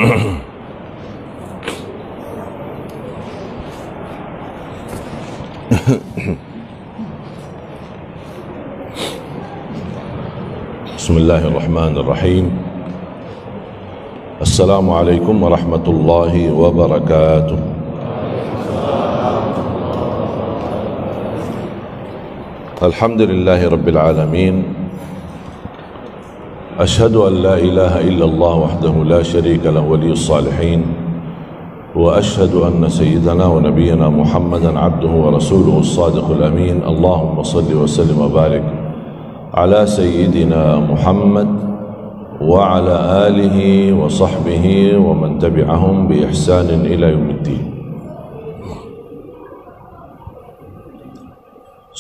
Bismillahirrahmanirrahim. Assalamualaikum warahmatullahi wabarakatuh. Alhamdulillahi rabbil alamin. Ashhadu an la ilaha illallah wahdahu la sharika lahu waliyyus salihin. Wa ashhadu anna sayyidana wa nabiyyana Muhammadan abduhu wa rasuluhu as-sadiqul amin. Allahumma salli wa sallim wa barik ala sayyidina Muhammad wa ala alihi wa sahbihi wa man tabi'ahum bi ihsanin ila yaumiddin.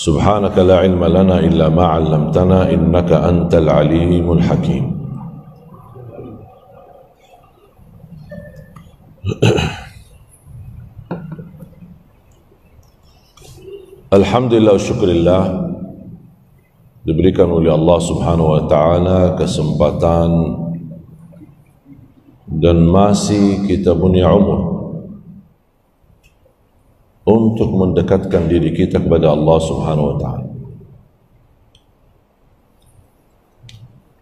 Subhanaka la ilma lana illa ma 'allamtana innaka antal alimul hakim. Alhamdulillah wa syukurillah, diberikan oleh Allah Subhanahu wa taala kesempatan dan masih kita punya umur untuk mendekatkan diri kita kepada Allah Subhanahu wa taala.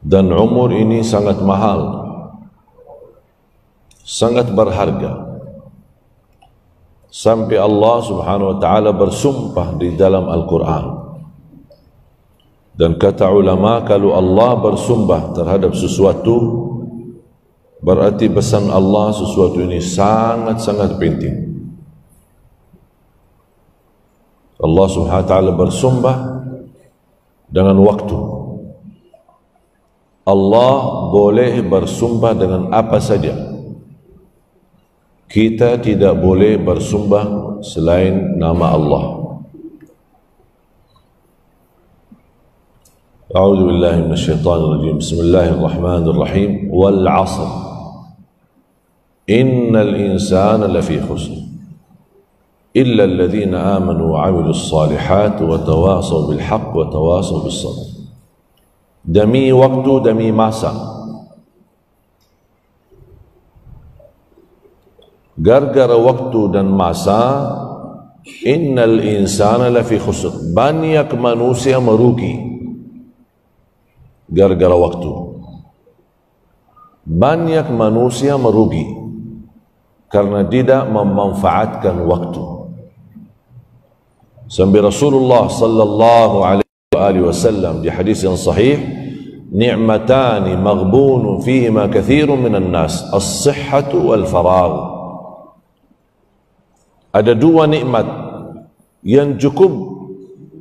Dan umur ini sangat mahal, sangat berharga. Sampai Allah Subhanahu wa taala bersumpah di dalam Al-Quran. Dan kata ulama, kalau Allah bersumpah terhadap sesuatu, berarti pesan Allah sesuatu ini sangat-sangat penting. Allah Subhanahu wa taala bersumpah dengan waktu. Allah boleh bersumpah dengan apa saja. Kita tidak boleh bersumpah selain nama Allah. A'udzu billahi minasyaitonir rajim. Bismillahirrahmanirrahim. Wal 'asr. Innal insana lafi khusr. إلا الذين آمنوا وعملوا الصالحات وتواصوا بالحق وتواصوا بالصبر. Demi waktu, demi masa, gara-gara waktu dan masa, innal insana lafi khusr, banyak manusia merugi gara-gara waktu. Banyak manusia merugi karena tidak memanfaatkan waktu. Sampai Rasulullah sallallahu alaihi wasallam di hadis yang sahih, ni'matani maghbunun fihima kathirun minan nas, as-sihhatu wal faragh. Ada dua nikmat yang cukup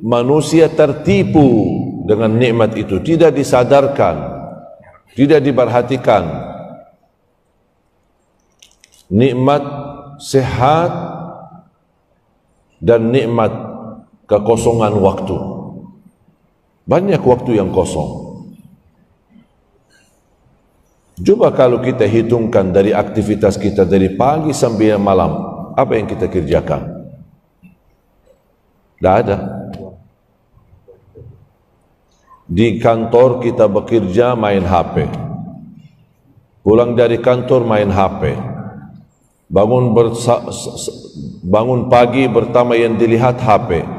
manusia tertipu dengan nikmat itu, tidak disadarkan, tidak diperhatikan. Nikmat sehat dan nikmat kekosongan waktu. Banyak waktu yang kosong. Coba kalau kita hitungkan dari aktivitas kita dari pagi sampai malam, apa yang kita kerjakan? Tidak ada. Di kantor kita bekerja main HP. Pulang dari kantor main HP. Bangun pagi pertama yang dilihat HP.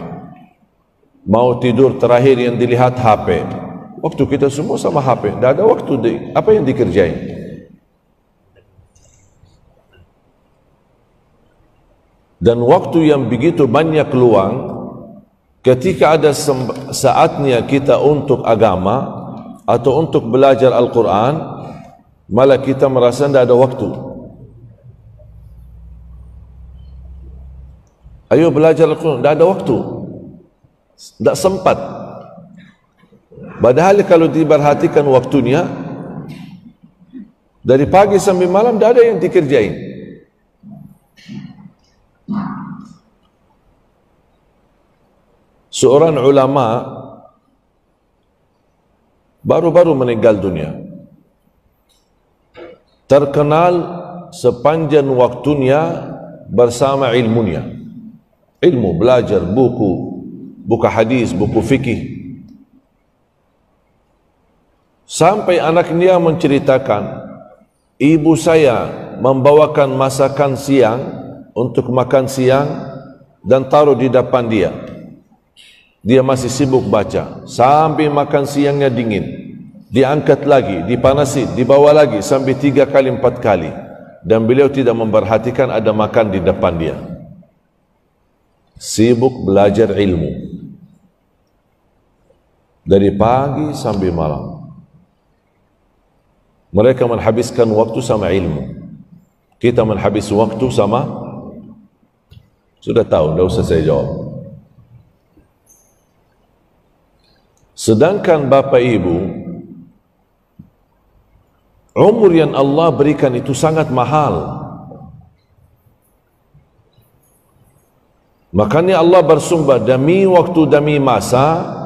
Mau tidur terakhir yang dilihat HP. Waktu kita semua sama HP. Tidak ada waktu. Apa yang dikerjain? Dan waktu yang begitu banyak luang, ketika ada saatnya kita untuk agama atau untuk belajar Al-Quran, malah kita merasa tidak ada waktu. Ayo belajar Al-Quran, tidak ada waktu, tidak sempat. Padahal kalau diperhatikan waktunya, dari pagi sampai malam tidak ada yang dikerjain. Seorang ulama baru-baru meninggal dunia, terkenal sepanjang waktunya bersama ilmunya. Ilmu, belajar buku hadis, buku fikih. Sampai anak dia menceritakan, ibu saya membawakan masakan siang untuk makan siang dan taruh di depan dia. Dia masih sibuk baca sampai makan siangnya dingin, diangkat lagi, dipanasi, dibawa lagi sampai 3 kali 4 kali, dan beliau tidak memperhatikan ada makan di depan dia. Sibuk belajar ilmu dari pagi sampai malam. Mereka menghabiskan waktu sama ilmu, kita menghabis waktu sama, sudah tahu, tidak usah saya jawab. Sedangkan Bapak Ibu, umur yang Allah berikan itu sangat mahal. Makanya Allah bersumpah, demi waktu, demi masa,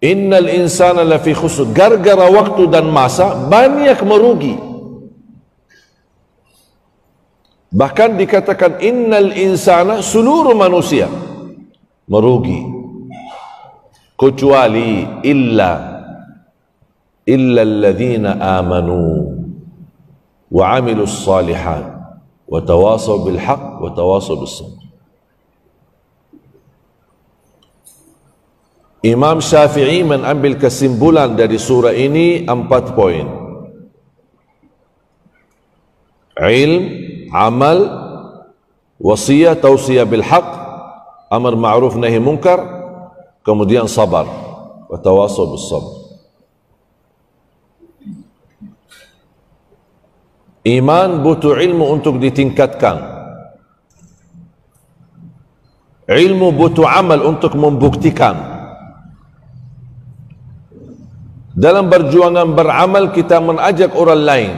innal insana lafi khusr, gara-gara waktu dan masa banyak merugi. Bahkan dikatakan innal insana, seluruh manusia merugi, kecuali illa alladhina amanu wa amilus salihat wa tawasaw bil haqq wa tawasaw bis sabr. Imam Syafi'i mengambil kesimpulan dari surah ini 4 poin. Ilm, amal, wasiyah, tausiyah bil haqq, amar ma'ruf nahi munkar, kemudian sabar, wa tawasaw bis sabr. Iman butuh ilmu untuk ditingkatkan. Ilmu butuh amal untuk membuktikan. Dalam perjuangan beramal kita mengajak orang lain,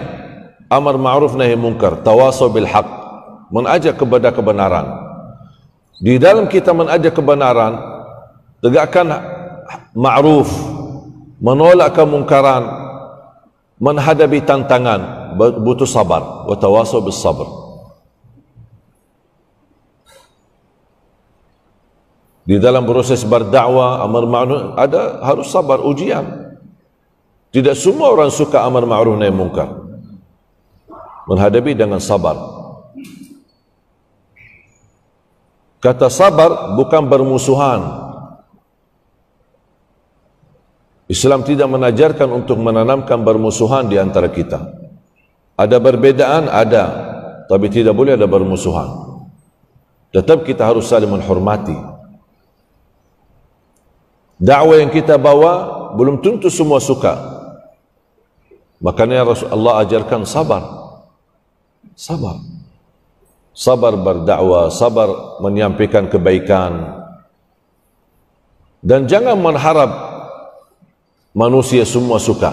amar ma'ruf nahi munkar, tawasaw bil haqq, mengajak kepada kebenaran. Di dalam kita mengajak kebenaran, tegakkan ma'ruf, menolak kemungkaran, menghadapi tantangan, butuh sabar, wa tawasaw bis sabr. Di dalam proses berdakwah, amar ma'ruf, ada harus sabar, ujian. Tidak semua orang suka amar ma'ruf nahi munkar. Menghadapi dengan sabar. Kata sabar bukan bermusuhan. Islam tidak mengajarkan untuk menanamkan bermusuhan di antara kita. Ada perbedaan, ada, tapi tidak boleh ada bermusuhan. Tetap kita harus saling menghormati. Dakwah yang kita bawa belum tentu semua suka. Makanya Rasulullah ajarkan sabar. Sabar. Sabar berdakwah, sabar menyampaikan kebaikan. Dan jangan mengharap manusia semua suka.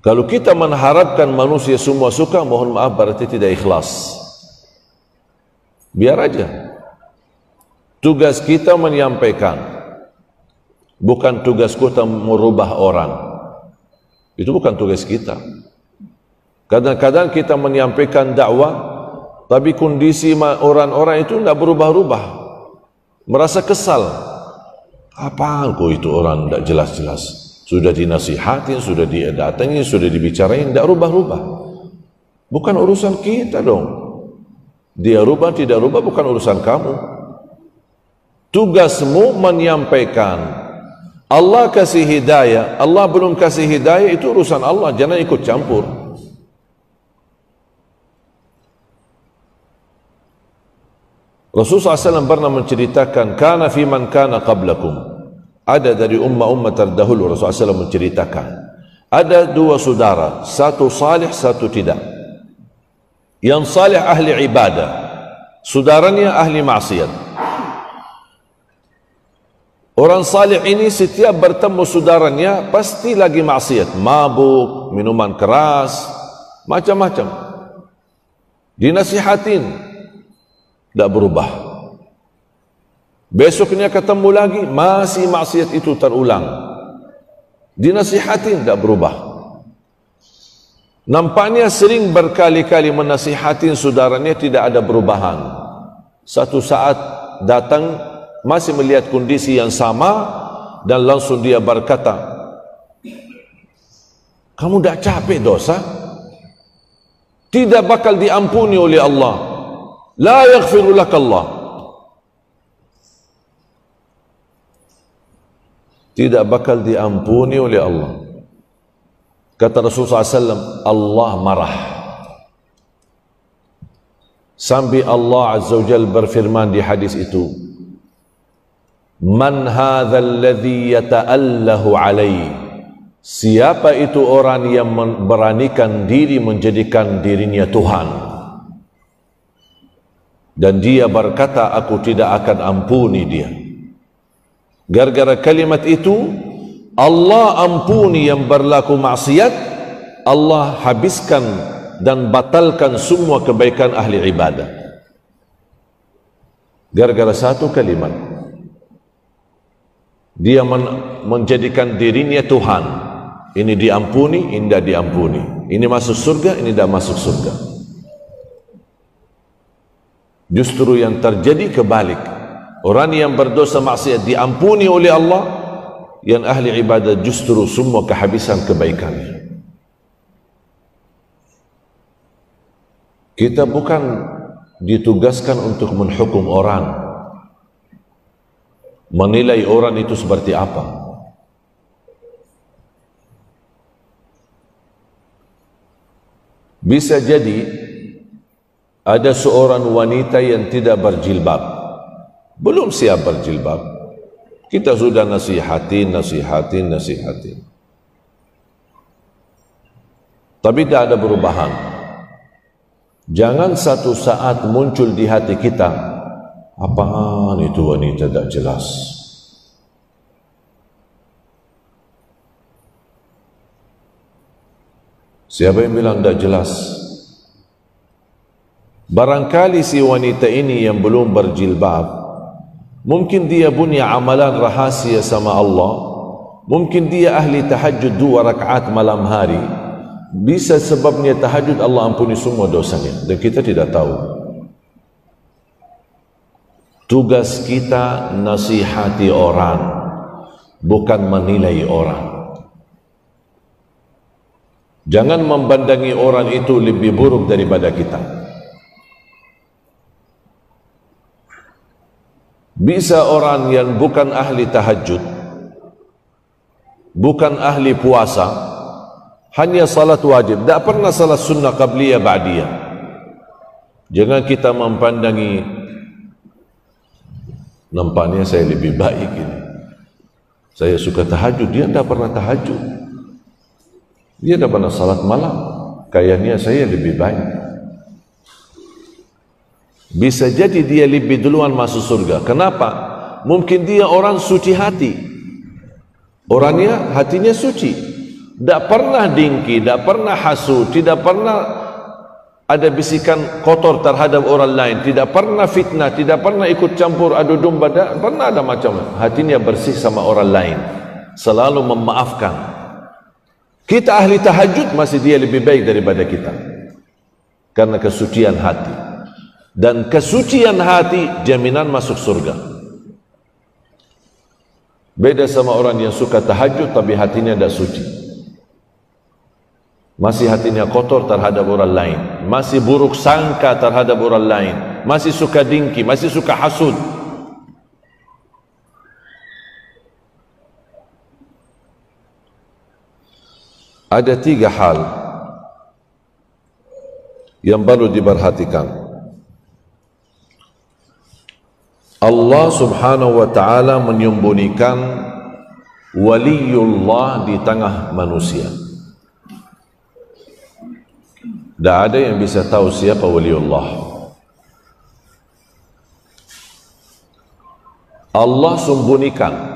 Kalau kita mengharapkan manusia semua suka, mohon maaf, berarti tidak ikhlas. Biar aja. Tugas kita menyampaikan, bukan tugas kita merubah orang. Itu bukan tugas kita. Kadang-kadang kita menyampaikan dakwah, tapi kondisi orang-orang itu tidak berubah-ubah. Merasa kesal. Apaan kok itu orang tidak jelas-jelas? Sudah dinasihatin, sudah didatangin, sudah dibicarain, tidak rubah-rubah. Bukan urusan kita dong. Dia rubah, tidak rubah, bukan urusan kamu. Tugasmu menyampaikan. Allah kasih hidayah, Allah belum kasih hidayah, itu urusan Allah, jangan ikut campur. Rasulullah SAW pernah menceritakan, kana fi man kana qablakum, ada dari ummah-ummah terdahulu. Rasulullah SAW menceritakan, ada 2 saudara, satu salih, satu tidak. Yang salih ahli ibadah, saudaranya ahli maksiat. Orang salih ini setiap bertemu saudaranya pasti lagi maksiat, mabuk, minuman keras, macam-macam. Dinasihatin, tidak berubah. Besoknya ketemu lagi, masih maksiat itu terulang. Dinasihatin, tidak berubah. Nampaknya sering berkali-kali menasihatin saudaranya, tidak ada perubahan. Satu saat datang, masih melihat kondisi yang sama, dan langsung dia berkata, kamu tidak capek dosa? tidak bakal diampuni oleh Allah. La yaghfiru lak Allah. Tidak bakal diampuni oleh Allah. Kata Rasulullah SAW, Allah marah. Sampai Allah Azza wa Jalla berfirman di hadis itu, Man hadzal ladzi yata'allahu alaihi. Siapa itu orang yang beranikan diri menjadikan dirinya Tuhan, dan dia berkata, aku tidak akan ampuni dia. Gara-gara kalimat itu, Allah ampuni yang berlaku maksiat, Allah habiskan dan batalkan semua kebaikan ahli ibadah. Gara-gara satu kalimat, dia menjadikan dirinya Tuhan. Ini diampuni, ini tidak diampuni. Ini masuk surga, ini tidak masuk surga. Justru yang terjadi kebalik. Orang yang berdosa maksiat diampuni oleh Allah, yang ahli ibadah justru semua kehabisan kebaikannya. Kita bukan ditugaskan untuk menghukum orang, menilai orang itu seperti apa. Bisa jadi ada seorang wanita yang tidak berjilbab, belum siap berjilbab. Kita sudah nasihatin, tapi tidak ada perubahan. Jangan satu saat muncul di hati kita, apaan itu wanita tidak jelas. Siapa yang bilang tidak jelas? Barangkali si wanita ini yang belum berjilbab, mungkin dia punya amalan rahasia sama Allah, mungkin dia ahli tahajud 2 rakaat malam hari. Bisa sebabnya tahajud Allah ampuni semua dosanya, dan kita tidak tahu. Tugas kita nasihati orang, bukan menilai orang. Jangan membandangi orang itu lebih buruk daripada kita. Bisa orang yang bukan ahli tahajud, bukan ahli puasa, hanya salat wajib, tak pernah salat sunnah qabliyah ba'diyah. Jangan kita mempandangi, nampaknya saya lebih baik ini, saya suka tahajud, dia tak pernah tahajud. Dia tak pernah salat malam, kayaknya saya lebih baik. Bisa jadi dia lebih duluan masuk surga. Kenapa? Mungkin dia orang suci hati, orangnya hatinya suci, tak pernah dengki, tak pernah hasud, tidak pernah ada bisikan kotor terhadap orang lain, tidak pernah fitnah, tidak pernah ikut campur adu domba, tak pernah ada macam. Hatinya bersih sama orang lain, selalu memaafkan. Kita ahli tahajud, masih dia lebih baik daripada kita, karena kesucian hati. Dan kesucian hati jaminan masuk surga. Beda sama orang yang suka tahajud tapi hatinya tidak suci, masih hatinya kotor terhadap orang lain, masih buruk sangka terhadap orang lain, masih suka dengki, masih suka hasud. Ada 3 hal yang perlu diperhatikan. Allah subhanahu wa ta'ala menyembunyikan waliullah di tengah manusia. Tak ada yang bisa tahu siapa waliullah. Allah sembunyikan.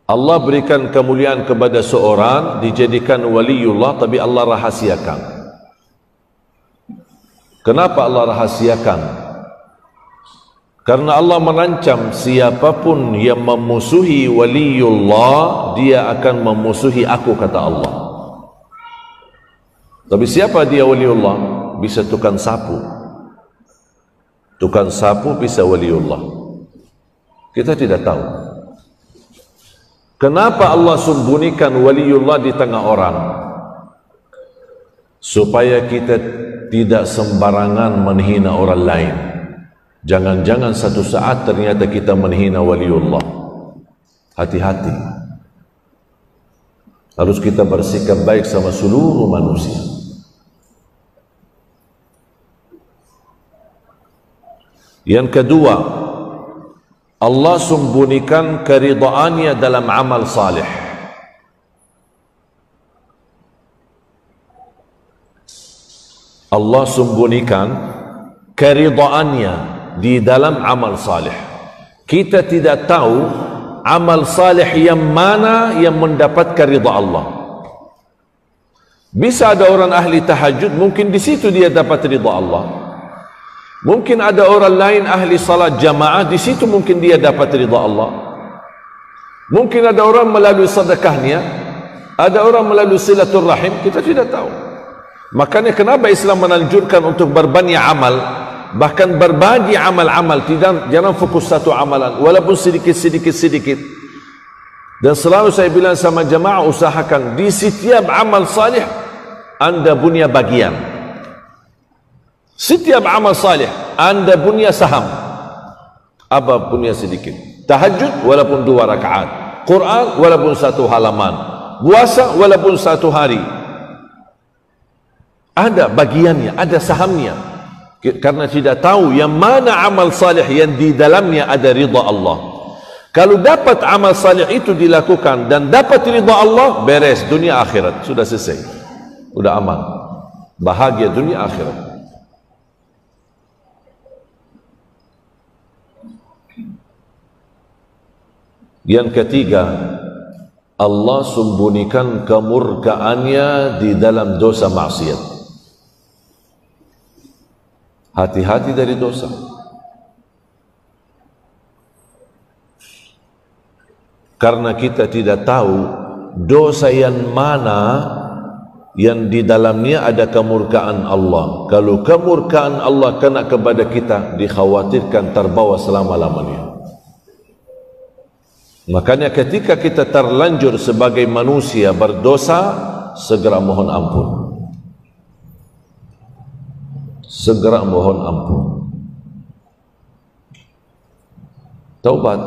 Allah berikan kemuliaan kepada seorang, dijadikan waliullah, tapi Allah rahasiakan. Kenapa Allah rahasiakan? Karena Allah mengancam siapapun yang memusuhi waliullah, dia akan memusuhi aku, kata Allah. Tapi siapa dia waliullah? Bisa tukang sapu. Tukang sapu bisa waliullah. Kita tidak tahu. Kenapa Allah sembunyikan waliullah di tengah orang? supaya kita tidak sembarangan menghina orang lain. Jangan-jangan satu saat ternyata kita menghina waliullah. Hati-hati. Harus kita bersikap baik sama seluruh manusia. Yang kedua, Allah sembunyikan keridhaannya dalam amal salih. Allah sembunyikan keridhaannya di dalam amal salih. Kita tidak tahu amal salih yang mana yang mendapatkan ridha Allah. Bisa ada orang ahli tahajud, mungkin di situ dia dapat ridha Allah. Mungkin ada orang lain ahli salat jamaah, di situ mungkin dia dapat ridha Allah. Mungkin ada orang melalui sedekahnya, ada orang melalui silaturrahim, kita tidak tahu. Makanya kenapa Islam menanjurkan untuk berbanyak amal, bahkan berbagi amal-amal, jangan fokus satu amalan walaupun sedikit. Dan selalu saya bilang sama jamaah, usahakan di setiap amal salih anda punya bagian. Setiap amal salih anda punya saham. Apa punya sedikit. Tahajud walaupun 2 rakaat, Quran walaupun 1 halaman, puasa walaupun 1 hari, ada bagiannya, ada sahamnya. Karena tidak tahu yang mana amal salih yang di dalamnya ada ridha Allah. Kalau dapat amal salih itu dilakukan dan dapat ridha Allah, beres dunia akhirat, sudah selesai, sudah aman, bahagia dunia akhirat. Yang ketiga, Allah sembunyikan kemurkaannya di dalam dosa maksiat. Hati-hati dari dosa. Karena kita tidak tahu dosa yang mana yang di dalamnya ada kemurkaan Allah. Kalau kemurkaan Allah kena kepada kita, dikhawatirkan terbawa selama-lamanya. Makanya ketika kita terlanjur sebagai manusia berdosa, segera mohon ampun. Segera mohon ampun. Taubat.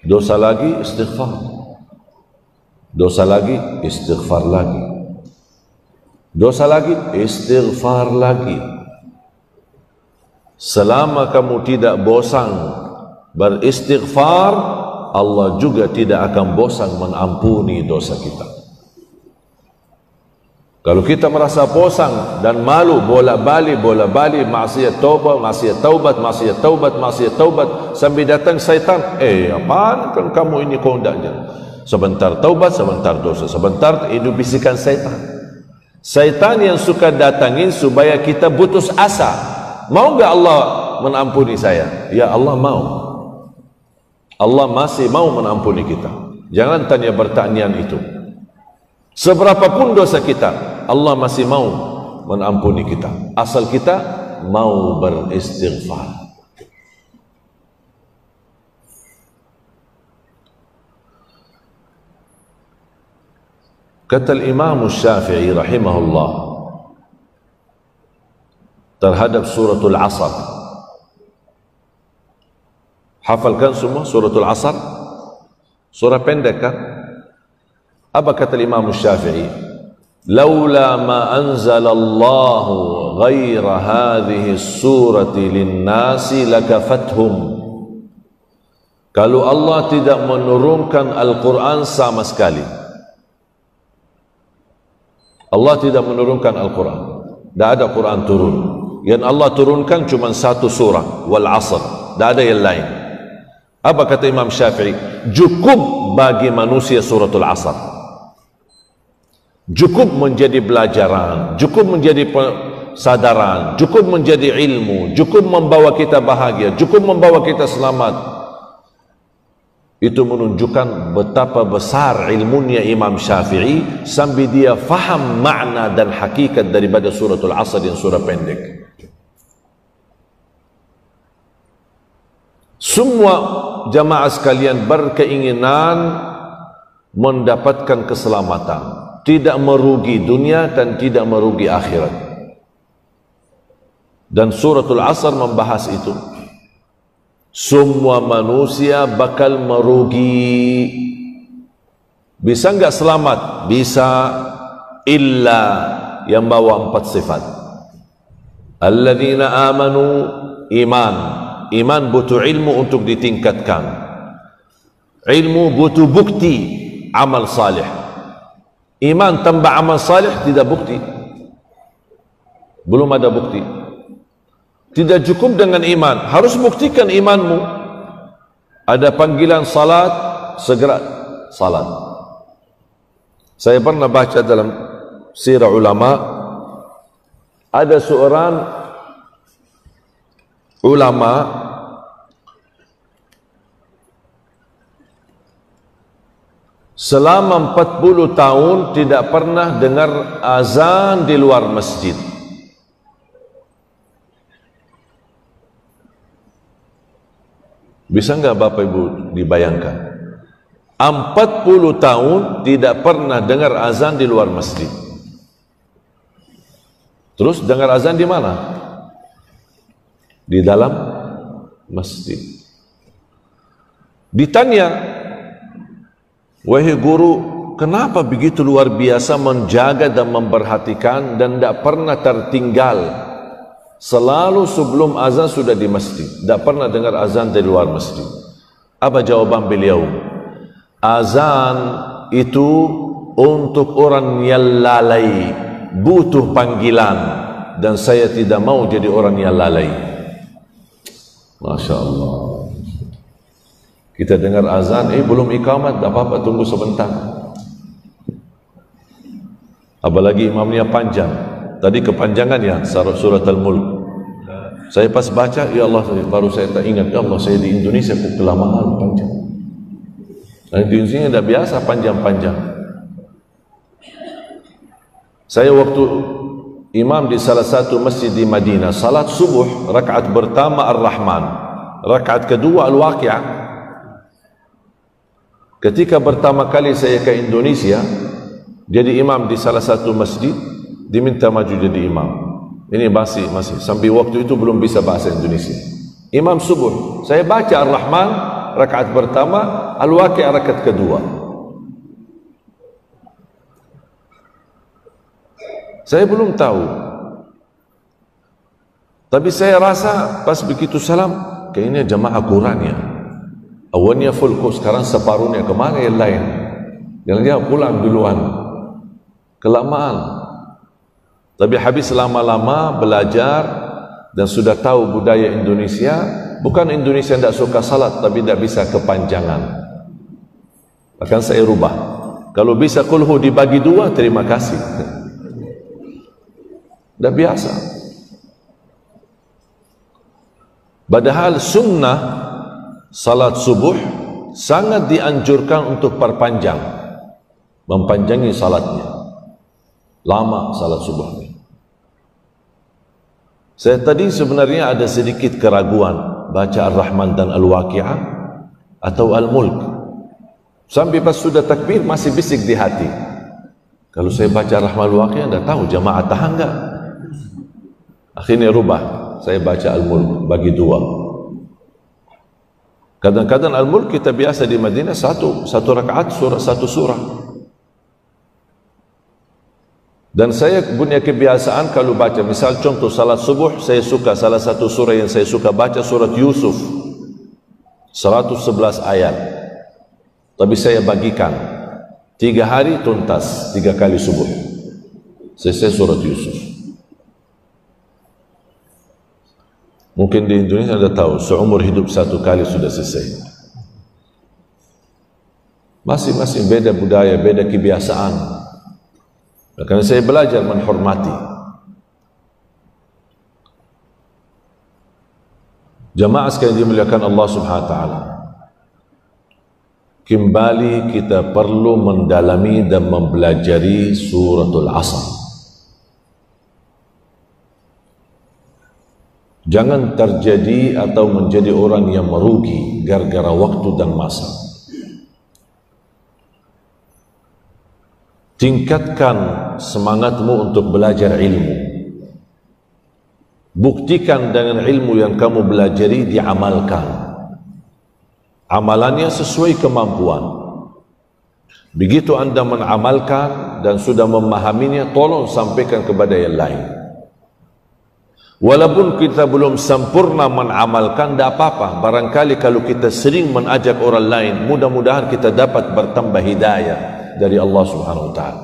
Dosa lagi, istighfar. Dosa lagi, istighfar lagi. Dosa lagi, istighfar lagi. Selama kamu tidak bosan beristighfar, Allah juga tidak akan bosan mengampuni dosa kita. Kalau kita merasa bosan dan malu, bolak-balik, maksiat taubat, maksiat taubat, maksiat taubat, maksiat taubat, sampai datang syaitan, apaan kan kamu ini kondaknya? Sebentar taubat, sebentar dosa, sebentar, itu bisikan syaitan. Syaitan yang suka datangin supaya kita putus asa. Mau enggak Allah mengampuni saya? Ya Allah mau. Allah masih mau mengampuni kita. Jangan tanya pertanyaan itu. Seberapapun dosa kita, Allah masih mau mengampuni kita. Asal kita mau beristighfar. Kata Imam Syafi'i rahimahullah terhadap suratul Asr. Hafalkan semua suratul Asr? Surah pendek kan? Apa kata Imam Syafi'i? Laula ma anzalallahu ghaira hadhihi surati linnasi lakafathum. Kalau Allah tidak menurunkan Al-Quran sama sekali, Allah tidak menurunkan Al-Quran, tidak ada Quran turun. Yang Allah turunkan cuma 1 surah, Wal Asr, tidak ada yang lain. Apa kata Imam Syafi'i? Cukup bagi manusia suratul Asr. Cukup menjadi pelajaran, cukup menjadi sadaran, cukup menjadi ilmu, cukup membawa kita bahagia, cukup membawa kita selamat. Itu menunjukkan betapa besar ilmunya Imam Syafi'i sampai dia faham makna dan hakikat daripada suratul Asr yang surah pendek. Semua jamaah sekalian berkeinginan mendapatkan keselamatan. tidak merugi dunia dan tidak merugi akhirat. Dan suratul Asr membahas itu. Semua manusia bakal merugi. Bisa enggak selamat? Bisa, illa yang bawa 4 sifat. Alladzina amanu, iman. Iman butuh ilmu untuk ditingkatkan. Ilmu butuh bukti, amal salih. Iman tambah amal salih tidak bukti. Belum ada bukti. Tidak cukup dengan iman, harus buktikan imanmu. Ada panggilan salat, segera salat. Saya pernah baca dalam sirah ulama, ada seorang ulama selama 40 tahun tidak pernah dengar azan di luar masjid. Bisa enggak Bapak Ibu dibayangkan? 40 tahun tidak pernah dengar azan di luar masjid. Terus dengar azan di mana? Di dalam masjid. Ditanya, wahai guru, kenapa begitu luar biasa menjaga dan memperhatikan dan tidak pernah tertinggal? Selalu sebelum azan sudah di masjid, tidak pernah dengar azan dari luar masjid. Apa jawaban beliau? Azan itu untuk orang yang lalai, butuh panggilan, dan saya tidak mau jadi orang yang lalai. Masya Allah. Kita dengar azan, belum iqamat, tak apa-apa, tunggu sebentar. Apalagi imamnya panjang. Tadi kepanjangan ya, surat Al-Mulk. Saya pas baca, ya Allah, baru saya tak ingat, ya Allah, saya di Indonesia kok kelamaan panjang. Dan di Indonesia tidak biasa panjang-panjang. Saya waktu imam di salah satu masjid di Madinah, salat subuh, rakaat pertama Ar-Rahman, rakaat kedua Al-Waqi'ah. Ketika pertama kali saya ke Indonesia, jadi imam di salah satu masjid, diminta maju jadi imam. Ini masih sampai waktu itu belum bisa bahasa Indonesia. Imam subuh, saya baca Ar-Rahman rakaat pertama, Al-Waqi'ah rakaat kedua. Saya belum tahu, tapi saya rasa pas begitu salam, kayaknya jamaah kurang ya. Awalnya full kok, sekarang separuhnya, kemana yang lain? Yang dia pulang duluan, kelamaan. Tapi habis lama-lama belajar dan sudah tahu budaya Indonesia, bukan Indonesia tidak suka salat, tapi tidak bisa kepanjangan. Akan saya rubah. Kalau bisa kulhu dibagi 2, terima kasih. Dah biasa. Padahal sunnah salat subuh sangat dianjurkan untuk perpanjang, mempanjangi salatnya, lama salat subuh. Saya tadi sebenarnya ada sedikit keraguan baca Ar-Rahman dan Al-Waqi'ah atau Al-Mulk. Sampai pas sudah takbir masih bisik di hati, kalau saya baca Ar-Rahman Al-Waqi'ah tidak tahu jamaah tahan enggak. Akhirnya rubah, saya baca Al-Mulk bagi 2. Kadang-kadang Al-Mulk kita biasa di Madinah satu rakaat satu surah. Dan saya punya kebiasaan kalau baca, misal contoh salat subuh, saya suka salah satu surah yang saya suka baca surat Yusuf 111 ayat. Tapi saya bagikan 3 hari tuntas, 3 kali subuh selesai surat Yusuf. Mungkin di Indonesia Anda tahu, seumur hidup 1 kali sudah selesai. Masing-masing beda budaya, beda kebiasaan. Karena saya belajar menghormati. Jamaah sekalian dimuliakan Allah Subhanahu wa taala. Kembali kita perlu mendalami dan mempelajari suratul Asr. Jangan terjadi atau menjadi orang yang merugi gara-gara waktu dan masa. tingkatkan semangatmu untuk belajar ilmu. Buktikan dengan ilmu yang kamu belajari diamalkan. Amalannya sesuai kemampuan. Begitu anda mengamalkan dan sudah memahaminya, tolong sampaikan kepada yang lain. Walaupun kita belum sempurna mengamalkan, tidak apa-apa. Barangkali kalau kita sering mengajak orang lain, mudah-mudahan kita dapat bertambah hidayah dari Allah Subhanahu wa Ta'ala.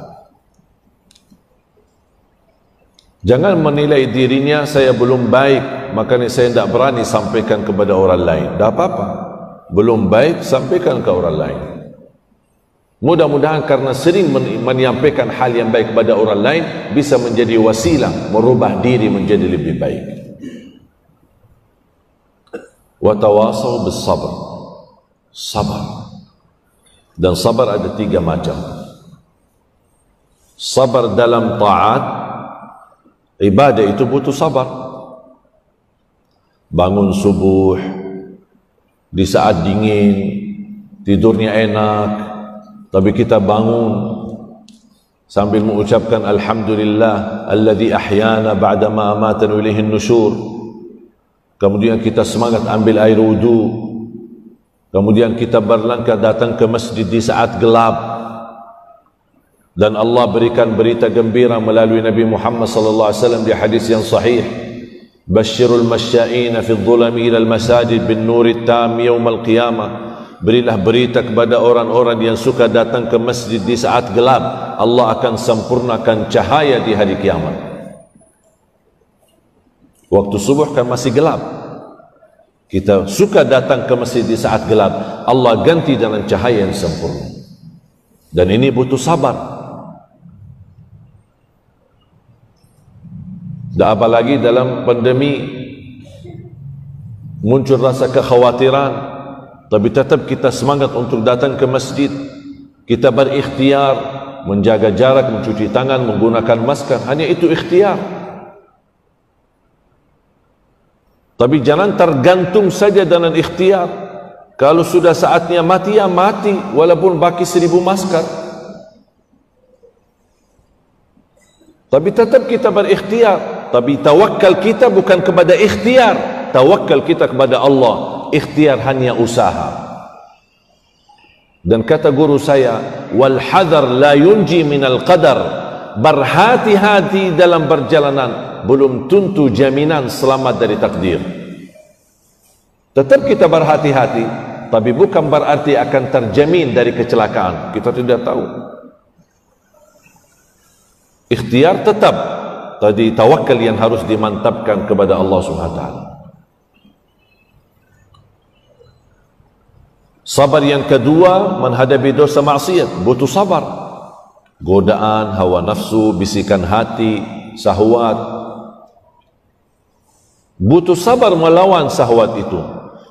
Jangan menilai dirinya, saya belum baik, makanya saya tidak berani sampaikan kepada orang lain. Tidak apa-apa. Belum baik, sampaikan ke orang lain. Mudah-mudahan karena sering menyampaikan hal yang baik kepada orang lain, bisa menjadi wasilah merubah diri menjadi lebih baik. Wa tawasaw bis sabr. Sabar. Dan sabar ada 3 macam. Sabar dalam taat, ibadah itu butuh sabar. Bangun subuh di saat dingin, tidurnya enak, tapi kita bangun sambil mengucapkan alhamdulillah alladzi ahyana ba'da ma amatana wa ilaihin nusyur. Kemudian kita semangat ambil air wudu. Kemudian kita berlangkah datang ke masjid di saat gelap. Dan Allah berikan berita gembira melalui Nabi Muhammad sallallahu alaihi wasallam di hadis yang sahih. Basyirul masya'ina fi dhulami ila al-masajid bin nuri tam yaum al-qiyamah. Berilah berita kepada orang-orang yang suka datang ke masjid di saat gelap, Allah akan sempurnakan cahaya di hari kiamat. Waktu subuh kan masih gelap, kita suka datang ke masjid di saat gelap, Allah ganti dengan cahaya yang sempurna. Dan ini butuh sabar. Dan apalagi dalam pandemi muncul rasa kekhawatiran, tapi tetap kita semangat untuk datang ke masjid. Kita berikhtiar menjaga jarak, mencuci tangan, menggunakan masker. Hanya itu ikhtiar. Tapi jangan tergantung saja dengan ikhtiar. Kalau sudah saatnya mati, ya mati, walaupun baki 1000 masker. Tapi tetap kita berikhtiar. Tapi tawakal kita bukan kepada ikhtiar, tawakal kita kepada Allah. Ikhtiar hanya usaha. Dan kata guru saya, wal hadar la yunji minal qadar. Berhati-hati dalam perjalanan belum tentu jaminan selamat dari takdir. Tetap kita berhati-hati, tapi bukan berarti akan terjamin dari kecelakaan. Kita tidak tahu. Ikhtiar tetap, tadi tawakal yang harus dimantapkan kepada Allah Subhanahu wa Ta'ala. Sabar yang kedua menghadapi dosa maksiat, butuh sabar. Godaan, hawa nafsu, bisikan hati, syahwat. Butuh sabar melawan syahwat itu.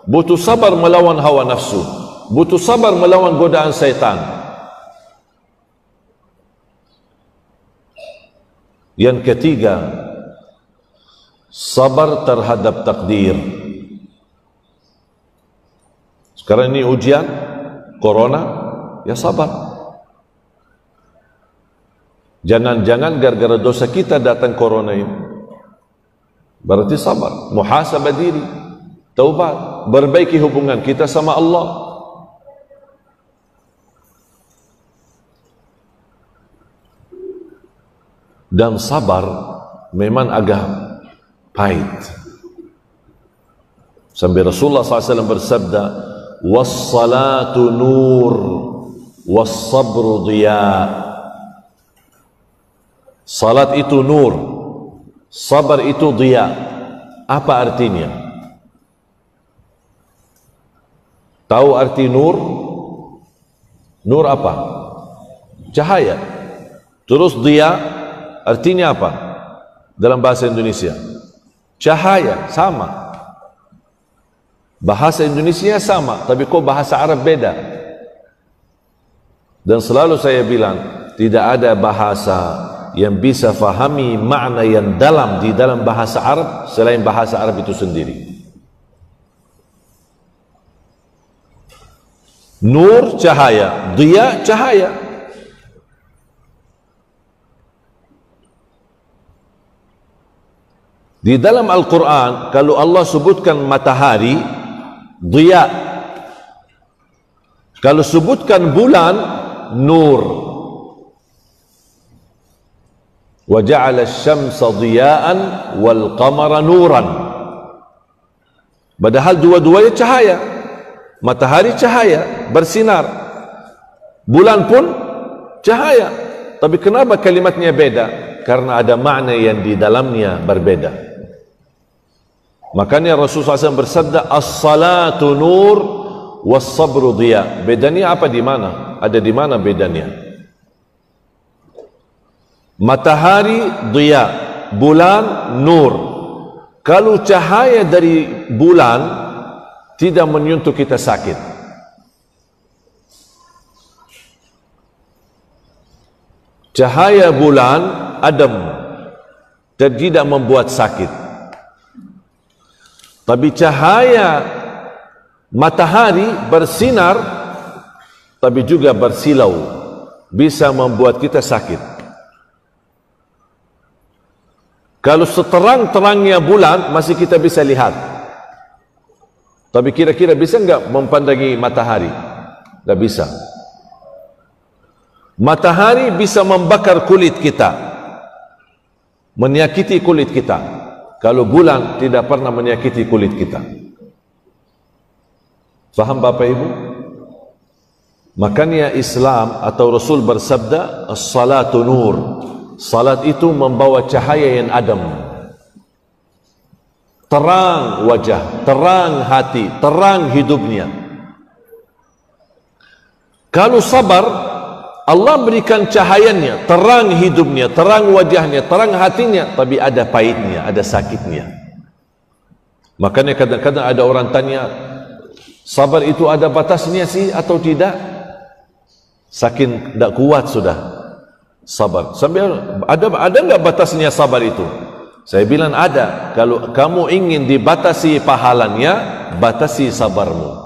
Butuh sabar melawan hawa nafsu. Butuh sabar melawan godaan syaitan. Yang ketiga, sabar terhadap takdir. Sekarang ini ujian corona, ya sabar. Jangan-jangan gara-gara dosa kita datang corona ini. Berarti sabar, muhasabah diri, taubat, perbaiki hubungan kita sama Allah. Dan sabar memang agak pahit. Sampai Rasulullah SAW bersabda, was-salatu nur was-sabru diya. Salat itu nur, sabar itu diya. Apa artinya? Tahu arti nur? Nur apa? Cahaya. Terus diya artinya apa dalam bahasa Indonesia? Cahaya, sama. Bahasa Indonesia sama, tapi kok bahasa Arab beda. Dan selalu saya bilang, tidak ada bahasa yang bisa fahami makna yang dalam di dalam bahasa Arab selain bahasa Arab itu sendiri. Nur cahaya, diya cahaya. Di dalam Al-Quran, kalau Allah sebutkan matahari, diya. Kalau sebutkan bulan, nur. Wa ja'ala asy-syamsa diya'an wal qamara nuran. Padahal dua-duanya cahaya. Matahari cahaya, bersinar. Bulan pun cahaya. Tapi kenapa kalimatnya beda? Karena ada makna yang di dalamnya berbeda. Makanya Rasulullah SAW bersabda, as-salatu nur was-sabru diya. Bedanya apa di mana? Ada di mana bedanya? Matahari diya, bulan nur. Kalau cahaya dari bulan tidak menyentuh kita sakit. Cahaya bulan adem dan tidak membuat sakit. Tapi cahaya matahari bersinar tapi juga bersilau, bisa membuat kita sakit. Kalau seterang-terangnya bulan masih kita bisa lihat, tapi kira-kira bisa enggak mempandangi matahari? Tidak bisa. Matahari bisa membakar kulit kita, menyakiti kulit kita. Kalau bulan tidak pernah menyakiti kulit kita. Faham Bapak Ibu? Makanya Islam atau Rasul bersabda, as-salatu nur. Salat itu membawa cahaya yang adem. Terang wajah, terang hati, terang hidupnya. Kalau sabar, Allah berikan cahayanya, terang hidupnya, terang wajahnya, terang hatinya, tapi ada pahitnya, ada sakitnya. Makanya kadang-kadang ada orang tanya, sabar itu ada batasnya sih atau tidak? Saking tidak kuat sudah sabar. Sampai ada enggak batasnya sabar itu? Saya bilang ada. Kalau kamu ingin dibatasi pahalanya, batasi sabarmu.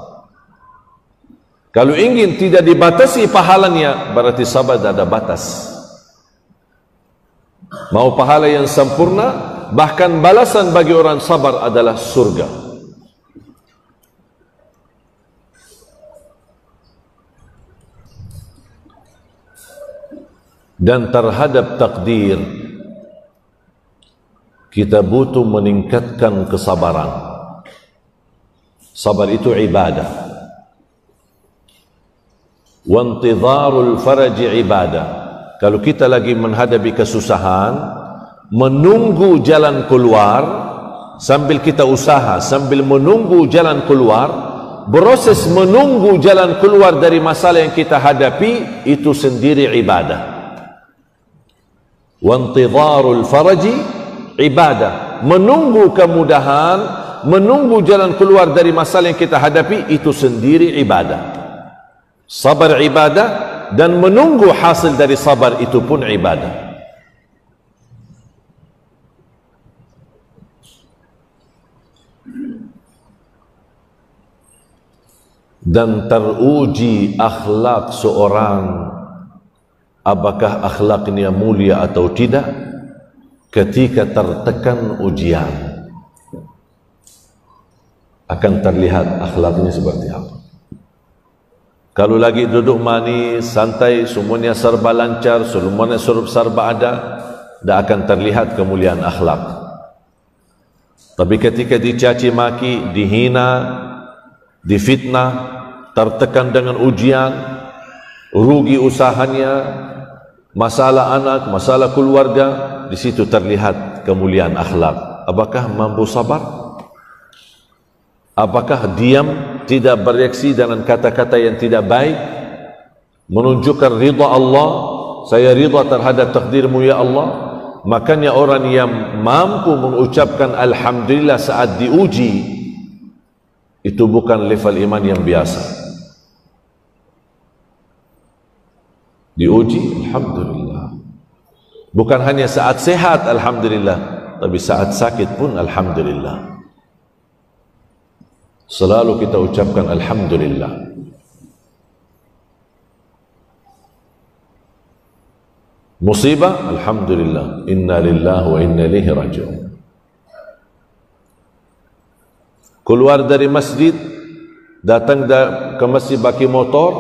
Kalau ingin tidak dibatasi pahalanya, berarti sabar tidak ada batas. Mau pahala yang sempurna, bahkan balasan bagi orang sabar adalah surga. Dan terhadap takdir, kita butuh meningkatkan kesabaran. Sabar itu ibadah. Wantidharul faraji ibadah. Kalau kita lagi menghadapi kesusahan, menunggu jalan keluar, sambil kita usaha, sambil menunggu jalan keluar, proses menunggu jalan keluar dari masalah yang kita hadapi, itu sendiri ibadah. Wantidharul faraji ibadah. Menunggu kemudahan, menunggu jalan keluar dari masalah yang kita hadapi, itu sendiri ibadah. Sabar ibadah, dan menunggu hasil dari sabar itu pun ibadah. Dan teruji akhlak seorang, apakah akhlaknya mulia atau tidak, ketika tertekan ujian. Akan terlihat akhlaknya seperti apa. Kalau lagi duduk manis, santai, semuanya serba lancar, semuanya serba ada, tidak akan terlihat kemuliaan akhlak. Tapi ketika dicaci maki, dihina, difitnah, tertekan dengan ujian, rugi usahanya, masalah anak, masalah keluarga, di situ terlihat kemuliaan akhlak. Apakah mampu sabar? Apakah diam, tidak bereaksi dengan kata-kata yang tidak baik, menunjukkan ridha Allah, saya ridha terhadap takdirmu ya Allah. Makanya orang yang mampu mengucapkan alhamdulillah saat diuji, itu bukan level iman yang biasa. Diuji alhamdulillah, bukan hanya saat sehat alhamdulillah, tapi saat sakit pun alhamdulillah. Selalu kita ucapkan alhamdulillah. Musibah, alhamdulillah, inna lillahi wa inna ilaihi raji'un. keluar dari masjid, datang ke masjid pakai motor,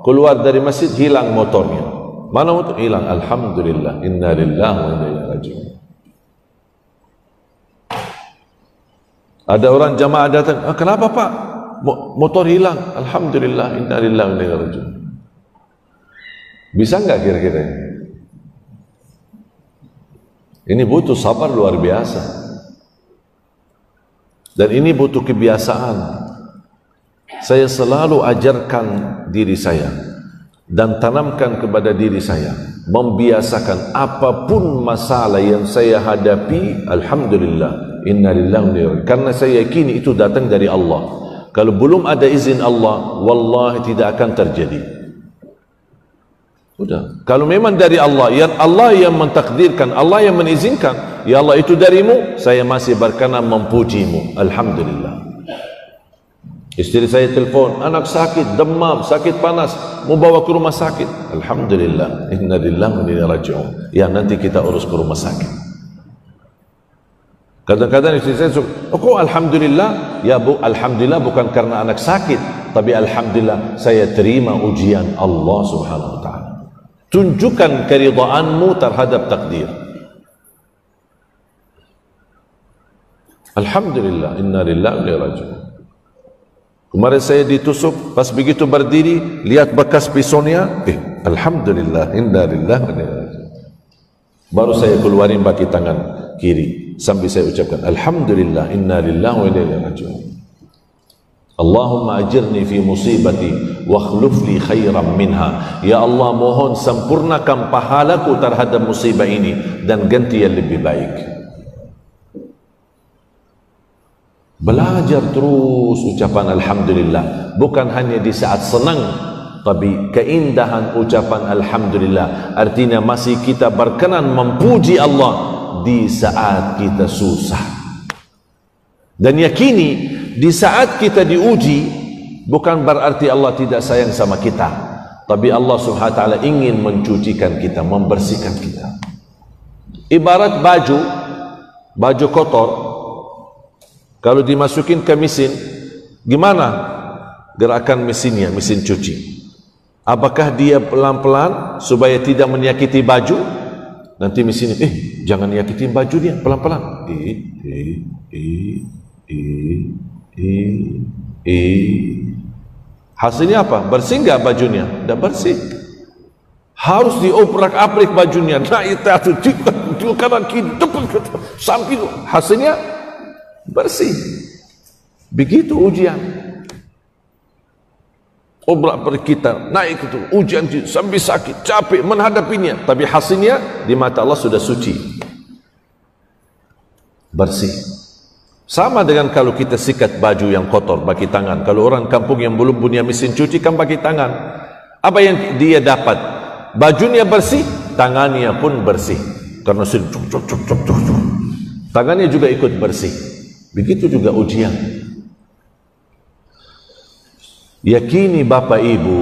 keluar dari masjid hilang motornya. Mana motor? Hilang. Alhamdulillah, inna lillahi wa inna ilaihi raji'un. Ada orang jamaah datang, kenapa Pak? Motor hilang. Alhamdulillah, inna lillahi wa inna ilaihi raji'un. Bisa enggak kira-kira? Ini butuh sabar luar biasa. Dan ini butuh kebiasaan. Saya selalu ajarkan diri saya dan tanamkan kepada diri saya, membiasakan apapun masalah yang saya hadapi, alhamdulillah, inna lillahi wa inna ilaihi raji'un. Karena saya yakini itu datang dari Allah. Kalau belum ada izin Allah, wallahi tidak akan terjadi. Sudah. Kalau memang dari Allah yang mentakdirkan, Allah yang mengizinkan, ya Allah itu darimu, saya masih berkenan memujimu. Alhamdulillah. Istri saya telefon, anak sakit, demam, sakit panas, mau bawa ke rumah sakit. Alhamdulillah, inna lillahi wa inna ilaihi raji'un. Ya, nanti kita urus ke rumah sakit. Kadang-kadang istri saya suka, kok alhamdulillah? Ya Bu, alhamdulillah bukan karena anak sakit, tapi alhamdulillah saya terima ujian Allah Subhanahu wa ta'ala. Tunjukkan keridaanmu terhadap takdir. Alhamdulillah, inna lillahi wa inna ilaihi raji'un. Kemarin saya ditusuk, pas begitu berdiri, lihat bekas pisaunya, alhamdulillah, inna lillahi wa inna ilaihi raji'un. Baru saya keluarin baki tangan kiri, sambil saya ucapkan, alhamdulillah, inna lillahi wa inna ilaihi raji'un. Allahumma ajirni fi musibati wa akhluf li khairan minha. Ya Allah, mohon sempurnakan pahalaku terhadap musibah ini dan ganti yang lebih baik. Belajar terus ucapan alhamdulillah, bukan hanya di saat senang, tapi keindahan ucapan alhamdulillah artinya masih kita berkenan memuji Allah di saat kita susah. Dan yakini di saat kita diuji bukan berarti Allah tidak sayang sama kita, tapi Allah Subhanahu wa ta'ala ingin mencucikan kita, membersihkan kita. Ibarat baju kotor, kalau dimasukin ke mesin, gimana gerakan mesinnya, mesin cuci? Apakah dia pelan-pelan supaya tidak menyakiti baju? Nanti mesinnya, jangan nyakitin baju dia, pelan-pelan. Hasilnya apa? Bersih enggak bajunya? Tidak bersih. Harus dioprak-aprik bajunya. Naik atas, kanan kiri, depan samping. Hasilnya bersih. Begitu ujian. Obrak-aprik kita naik itu ujian sambil sakit, capek menghadapinya, tapi hasilnya di mata Allah sudah suci, bersih. Sama dengan kalau kita sikat baju yang kotor pakai tangan. Kalau orang kampung yang belum punya mesin cuci kan pakai tangan. Apa yang dia dapat? Bajunya bersih, tangannya pun bersih. Karena tangannya juga ikut bersih. Begitu juga ujian. Yakini Bapak Ibu,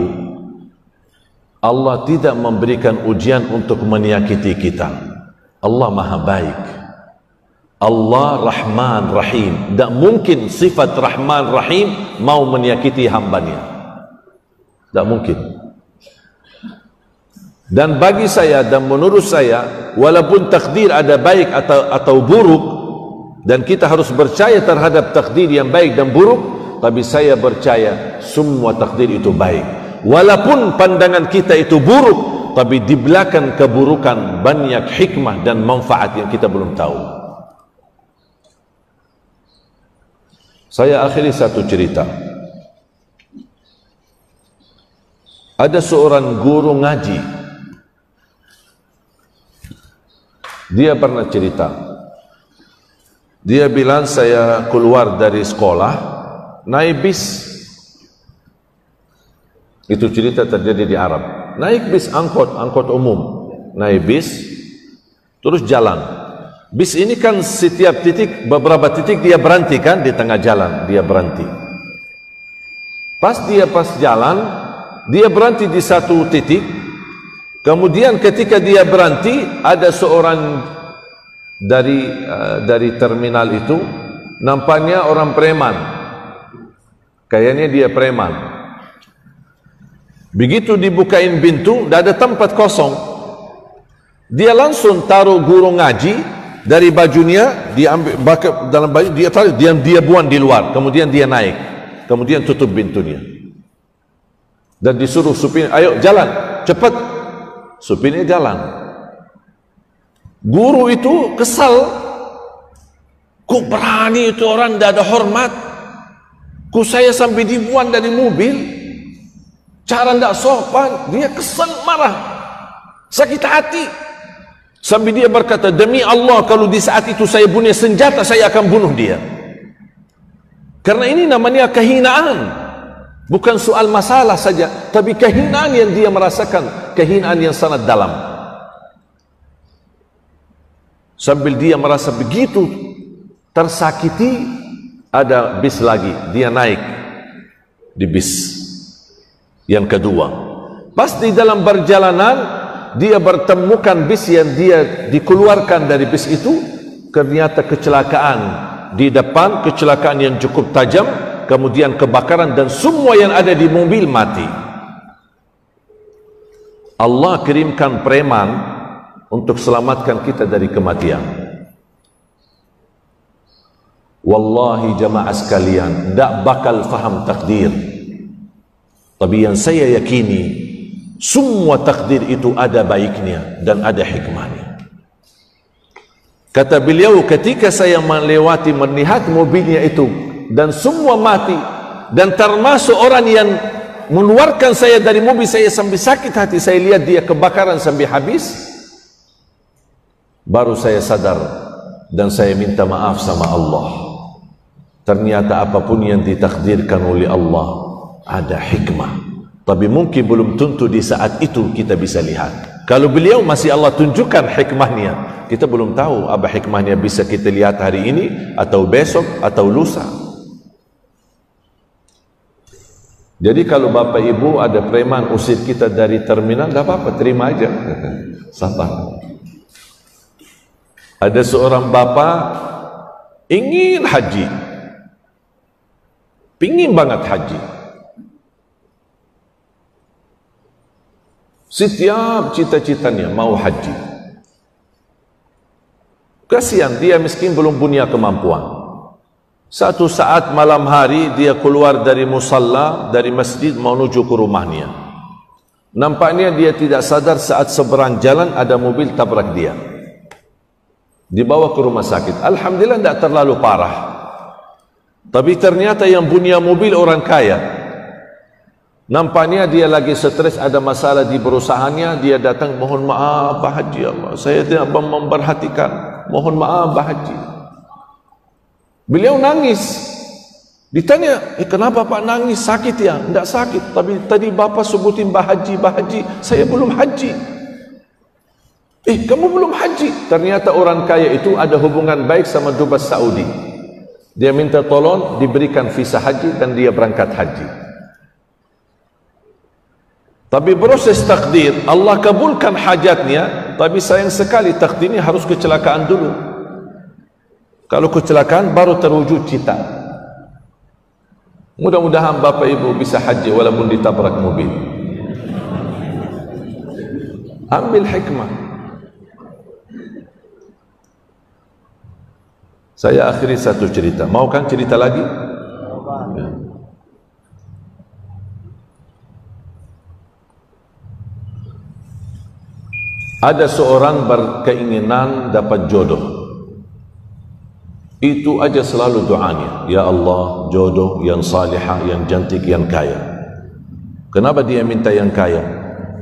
Allah tidak memberikan ujian untuk menyakiti kita. Allah Maha Baik. Allah Rahman Rahim. Tak mungkin sifat Rahman Rahim mau menyakiti hambanya. Tak mungkin. Dan bagi saya dan menurut saya, walaupun takdir ada baik atau buruk, dan kita harus percaya terhadap takdir yang baik dan buruk, tapi saya percaya semua takdir itu baik. Walaupun pandangan kita itu buruk, tapi di belakang keburukan banyak hikmah dan manfaat yang kita belum tahu. Saya akhiri satu cerita. Ada seorang guru ngaji. Dia pernah cerita. Dia bilang, saya keluar dari sekolah, naik bis. Itu cerita terjadi di Arab. Naik bis angkot umum. Naik bis, terus jalan. Bis ini kan setiap titik, beberapa titik dia berhenti kan, di tengah jalan dia berhenti. Pas jalan, dia berhenti di satu titik. Kemudian ketika dia berhenti, ada seorang dari terminal itu, nampaknya orang preman, Kayaknya dia preman. Begitu dibukain pintu, dah ada tempat kosong. Dia langsung taruh guru ngaji dari bajunya, dia ambil dalam baju, dia taruh, dia buang di luar. Kemudian dia naik, kemudian tutup pintunya. Dan disuruh supir, ayo jalan, cepat. Supirnya jalan. Guru itu kesal. Kok berani itu orang, tidak ada hormat. Kok saya sampai dibuang dari mobil, cara tidak sopan. Dia kesal, marah, sakit hati. Sampai dia berkata, demi Allah kalau di saat itu saya punya senjata, saya akan bunuh dia. Karena ini namanya kehinaan. Bukan soal masalah saja, tapi kehinaan yang dia merasakan, kehinaan yang sangat dalam. Sambil dia merasa begitu tersakiti, ada bis lagi, dia naik di bis yang kedua. Pas di dalam perjalanan, dia bertemukan bis yang dia dikeluarkan dari bis itu. Ternyata kecelakaan di depan, kecelakaan yang cukup tajam, kemudian kebakaran dan semua yang ada di mobil mati. Allah kirimkan preman untuk selamatkan kita dari kematian. Wallahi jamaah sekalian, tak bakal faham takdir. Tapi yang saya yakini, semua takdir itu ada baiknya dan ada hikmahnya. Kata beliau, ketika saya melewati, melihat mobilnya itu dan semua mati, dan termasuk orang yang mengeluarkan saya dari mobil, saya sampai sakit hati. Saya lihat dia kebakaran sampai habis. Baru saya sadar dan saya minta maaf sama Allah. Ternyata apapun yang ditakdirkan oleh Allah ada hikmah. Tapi mungkin belum tentu di saat itu kita bisa lihat. Kalau beliau masih Allah tunjukkan hikmahnya, kita belum tahu apa hikmahnya bisa kita lihat hari ini atau besok atau lusa. Jadi kalau bapak ibu ada preman usir kita dari terminal, tidak apa-apa, terima aja. Sabar. Ada seorang bapak ingin haji, pingin banget haji. Setiap cita-citanya mau haji. Kasihan dia miskin, belum punya kemampuan. Satu saat malam hari dia keluar dari musalla, dari masjid menuju ke rumahnya. Nampaknya dia tidak sadar saat seberang jalan ada mobil tabrak dia. Dibawa ke rumah sakit. Alhamdulillah tidak terlalu parah. Tapi ternyata yang punya mobil orang kaya. Nampaknya dia lagi stres, ada masalah di perusahaannya. Dia datang, mohon maaf Pak Haji, Allah, saya tidak memperhatikan, mohon maaf Pak Haji. Beliau nangis. Ditanya, kenapa Pak nangis? Sakit ya? Tidak sakit, tapi tadi Bapak sebutin Pak Haji, Pak Haji, saya belum haji. Kamu belum haji? Ternyata orang kaya itu ada hubungan baik sama Dubes Saudi. Dia minta tolong diberikan visa haji dan dia berangkat haji. Tapi proses takdir, Allah kabulkan hajatnya, tapi sayang sekali takdirnya harus kecelakaan dulu. Kalau kecelakaan baru terwujud cita. Mudah-mudahan bapak ibu bisa haji walaupun ditabrak mobil. Ambil hikmah. Saya akhiri satu cerita. Mau kan cerita lagi? Ya. Ada seorang berkeinginan dapat jodoh. Itu aja selalu doanya, ya Allah, jodoh yang salihah, yang cantik, yang kaya. Kenapa dia minta yang kaya?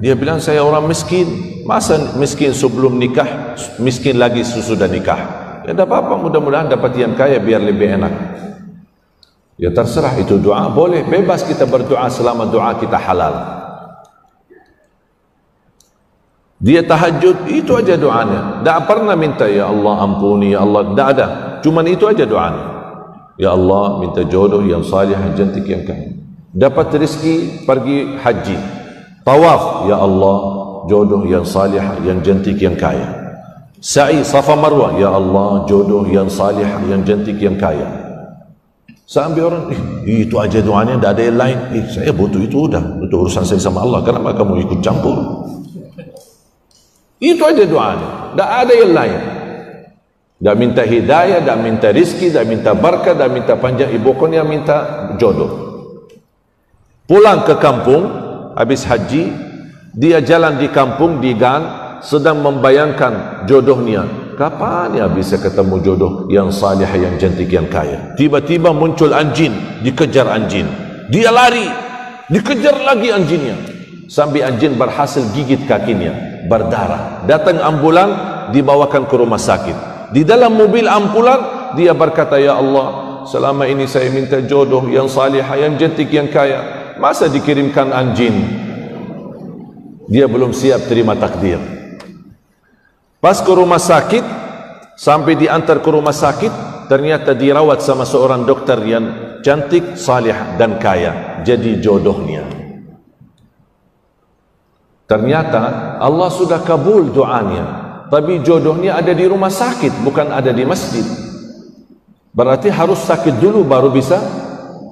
Dia bilang, saya orang miskin. Masa miskin sebelum nikah, miskin lagi sesudah nikah? Ya tidak apa-apa, mudah-mudahan dapat yang kaya biar lebih enak. Ya terserah, itu doa boleh, bebas kita berdoa selama doa kita halal. Dia tahajud, itu aja doanya. Tak pernah minta, ya Allah ampuni, ya Allah, tak ada. Cuman itu aja doanya. Ya Allah, minta jodoh yang salih, yang cantik, yang kaya. Dapat rezeki, pergi haji. Tawaf, ya Allah, jodoh yang salih, yang cantik, yang kaya. Sa'i Safa Marwah, ya Allah, jodoh yang salih, yang cantik, yang kaya. Sampai orang, itu aja doanya, tidak ada yang lain. Saya butuh itu, udah untuk urusan saya sama Allah. Kenapa kamu ikut campur? Itu aja doanya, tidak ada yang lain. Tidak minta hidayah, tidak minta rizki, tidak minta barakah, tidak minta panjang ibukannya, minta jodoh. Pulang ke kampung habis haji, dia jalan di kampung di gang, sedang membayangkan jodohnya. Kapan ya bisa ketemu jodoh yang salih, yang cantik, yang kaya? Tiba-tiba muncul anjing, dikejar anjing. Dia lari, dikejar lagi anjingnya. Sampai anjing berhasil gigit kakinya, berdarah. Datang ambulan, dibawakan ke rumah sakit. Di dalam mobil ambulan, dia berkata, ya Allah, selama ini saya minta jodoh yang salih, yang cantik, yang kaya. Masa dikirimkan anjing? Dia belum siap terima takdir. Pas ke rumah sakit, sampai diantar ke rumah sakit, ternyata dirawat sama seorang dokter yang cantik, salih dan kaya. Jadi jodohnya. Ternyata Allah sudah kabul doanya, tapi jodohnya ada di rumah sakit, bukan ada di masjid. Berarti harus sakit dulu baru bisa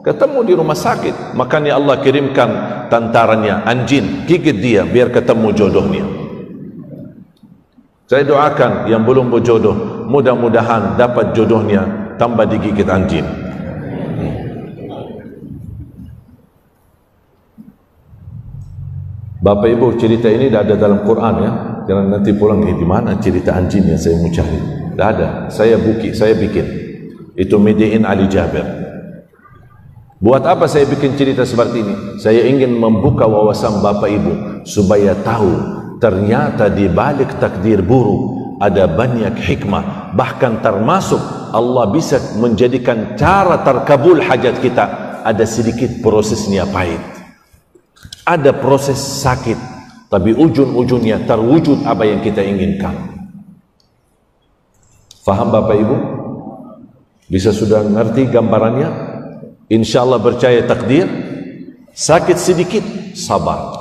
ketemu di rumah sakit. Makanya Allah kirimkan tantarannya, anjing, gigit dia biar ketemu jodohnya. Saya doakan yang belum berjodoh, mudah-mudahan dapat jodohnya tanpa digigit anjing. Bapak Ibu, cerita ini tidak ada dalam Quran ya. Jangan nanti pulang, di mana cerita anjing yang saya mau cari? Tidak ada. Saya bikin. Itu Mediin Ali Jabir. Buat apa saya bikin cerita seperti ini? Saya ingin membuka wawasan Bapak Ibu supaya tahu ternyata di balik takdir buruk ada banyak hikmah. Bahkan termasuk Allah bisa menjadikan cara terkabul hajat kita ada sedikit prosesnya pahit. Ada proses sakit, tapi ujung-ujungnya terwujud apa yang kita inginkan. Faham Bapak Ibu? Bisa sudah ngerti gambarannya? InsyaAllah percaya takdir. Sakit sedikit, sabar.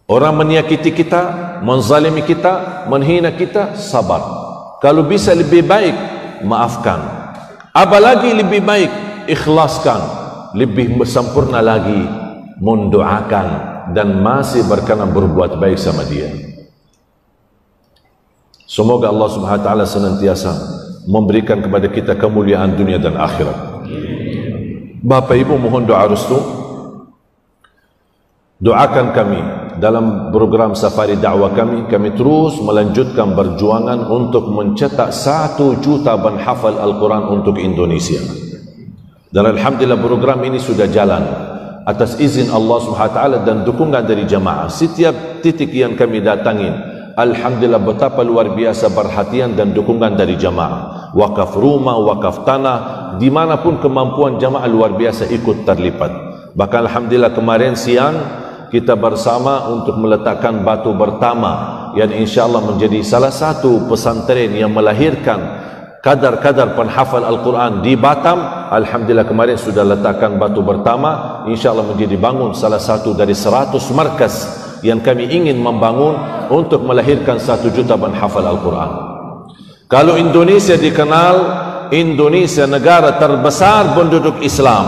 Orang menyakiti kita, menzalimi kita, menghina kita, sabar. Kalau bisa lebih baik, maafkan. Apalagi lebih baik, ikhlaskan. Lebih sempurna lagi, mendoakan dan masih berkenan berbuat baik sama dia. Semoga Allah Subhanahu wa taala senantiasa memberikan kepada kita kemuliaan dunia dan akhirat. Bapak Ibu, mohon doa restu. Doakan kami dalam program safari dakwah kami terus melanjutkan perjuangan untuk mencetak 1 juta penghafal Al-Quran untuk Indonesia. Dan alhamdulillah program ini sudah jalan atas izin Allah SWT dan dukungan dari jamaah. Setiap titik yang kami datangin, alhamdulillah betapa luar biasa perhatian dan dukungan dari jamaah. Wakaf rumah, wakaf tanah, dimanapun kemampuan jamaah luar biasa ikut terlibat. Bahkan alhamdulillah kemarin siang kita bersama untuk meletakkan batu pertama yang insyaAllah menjadi salah satu pesantren yang melahirkan kadar-kadar penghafal Al-Quran di Batam. Alhamdulillah kemarin sudah letakkan batu pertama, insyaAllah menjadi bangun salah satu dari 100 markas yang kami ingin membangun untuk melahirkan 1 juta penghafal Al-Quran. Kalau Indonesia dikenal Indonesia negara terbesar penduduk Islam,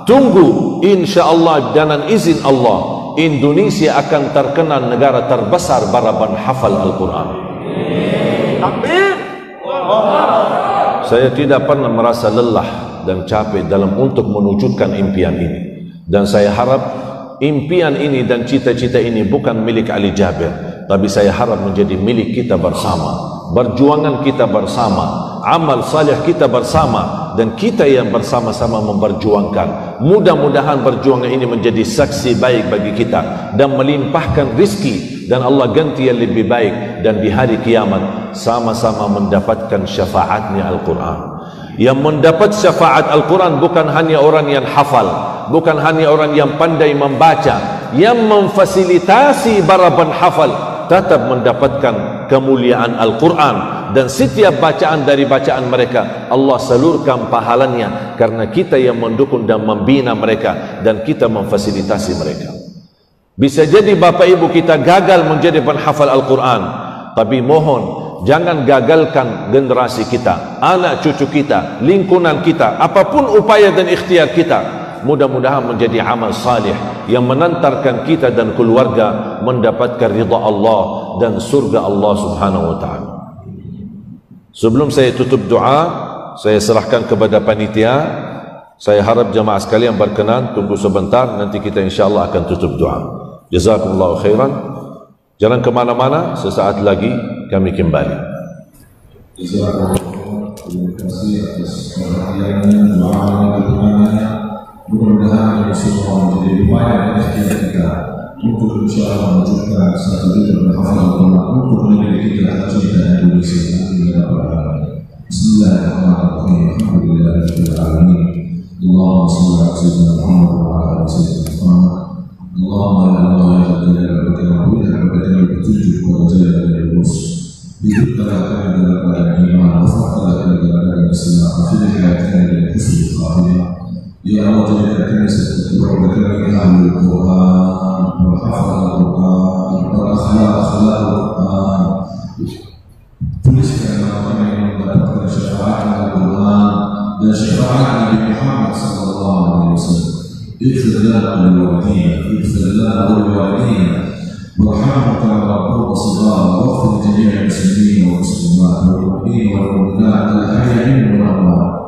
tunggu insyaAllah dengan izin Allah Indonesia akan terkenal negara terbesar para penghafal Al-Quran. Takbir. Saya tidak pernah merasa lelah dan capek dalam untuk mewujudkan impian ini. Dan saya harap impian ini dan cita-cita ini bukan milik Ali Jabir, tapi saya harap menjadi milik kita bersama. Perjuangan kita bersama, amal salih kita bersama, dan kita yang bersama-sama memperjuangkan. Mudah-mudahan perjuangan ini menjadi saksi baik bagi kita dan melimpahkan rizki, dan Allah ganti yang lebih baik, dan di hari kiamat sama-sama mendapatkan syafaatnya Al-Quran. Yang mendapat syafaat Al-Quran bukan hanya orang yang hafal, bukan hanya orang yang pandai membaca, yang memfasilitasi para penghafal tetap mendapatkan kemuliaan Al-Quran, dan setiap bacaan dari bacaan mereka Allah salurkan pahalanya karena kita yang mendukung dan membina mereka dan kita memfasilitasi mereka. Bisa jadi Bapak Ibu kita gagal menjadi penghafal Al-Quran, tapi mohon jangan gagalkan generasi kita, anak cucu kita, lingkungan kita, apapun upaya dan ikhtiar kita. Mudah-mudahan menjadi amal salih yang menantarkan kita dan keluarga mendapatkan ridha Allah dan surga Allah Subhanahu wa taala. Sebelum saya tutup doa, saya serahkan kepada panitia. Saya harap jemaah sekalian berkenan tunggu sebentar, nanti kita insya-Allah akan tutup doa. Jazakumullahu khairan. Jangan ke mana-mana, sesaat lagi kami kembali. Terima kasih atas perhatiannya, doa-doanya. Mudah-mudahan ini semua menjadi upaya dan ikhtiar kita untuk insya-Allah mewujudkan satu tujuan hafal untuk negeri kita tercinta Indonesia. Bismillahirrahmanirrahim. Alhamdulillahirabbil alamin. Allahumma shalli ala sayyidina Muhammad wa ala ali sayyidina Muhammad. Allahumma ya Allah ya Jalal wa Ikram petunjuk kepada jalan yang lurus. Hidupkanlah kami dalam keadaan iman, wafatkanlah kami dalam keadaan Islam, akhirnya kami dengan husnul khatimah. Ya Allah, jadikan kami seperti keluarga kami ahlul Quran, berhafal Al-Quran, berakhlak Al-Quran. Tuliskan nama kami yang mendapatkan syafaat Al-Quran dan syafaat Nabi Muhammad sallallahu alaihi wasallam. Ighfir lana wa liwalidina, ighfir lana wa liwalidina, warhamna rabbana wasallallahu waghfir jami'al muslimin wal muslimat wal mu'minin wal mu'minat al-ahya'i wal amwat.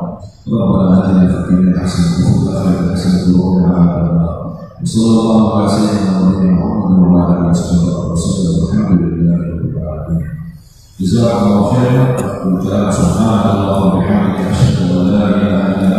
ربنا آتنا في الدنيا حسنة وفي الآخرة حسنة وقنا عذاب النار. وصلى الله على سيدنا محمد وعلى آله وصحبه وسلم والحمد لله رب العالمين. جزاكم الله خيرا. سبحانك اللهم وبحمدك أشهد أن لا إله إلا أنت